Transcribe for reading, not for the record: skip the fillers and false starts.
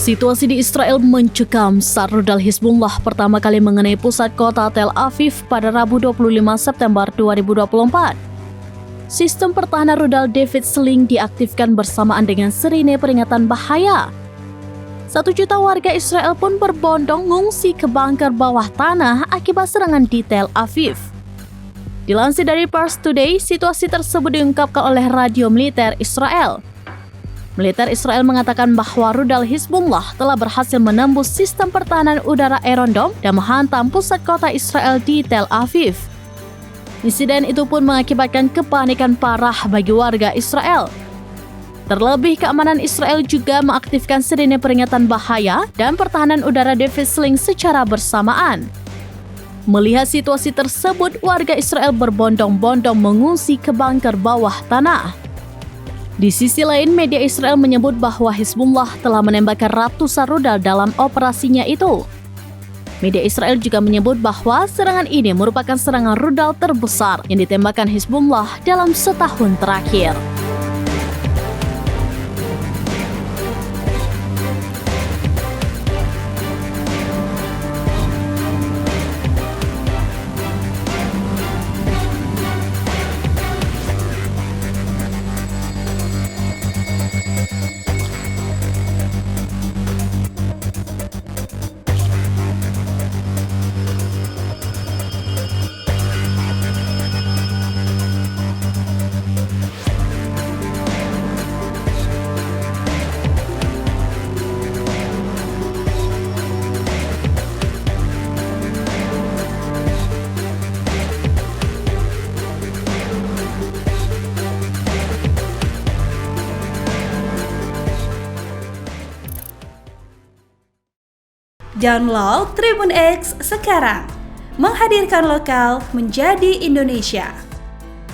Situasi di Israel mencekam saat rudal Hizbullah pertama kali mengenai pusat kota Tel Aviv pada Rabu 25 September 2024. Sistem pertahanan rudal David Sling diaktifkan bersamaan dengan sirine peringatan bahaya. 1 juta warga Israel pun berbondong mengungsi ke bunker bawah tanah akibat serangan di Tel Aviv. Dilansir dari Pars Today, situasi tersebut diungkapkan oleh radio militer Israel. Militer Israel mengatakan bahwa rudal Hizbullah telah berhasil menembus sistem pertahanan udara Iron Dome dan menghantam pusat kota Israel di Tel Aviv. Insiden itu pun mengakibatkan kepanikan parah bagi warga Israel. Terlebih, keamanan Israel juga mengaktifkan sirine peringatan bahaya dan pertahanan udara David Sling secara bersamaan. Melihat situasi tersebut, warga Israel berbondong-bondong mengungsi ke bunker bawah tanah. Di sisi lain, media Israel menyebut bahwa Hizbullah telah menembakkan ratusan rudal dalam operasinya itu. Media Israel juga menyebut bahwa serangan ini merupakan serangan rudal terbesar yang ditembakkan Hizbullah dalam setahun terakhir. Download Tribun X sekarang, menghadirkan lokal menjadi Indonesia.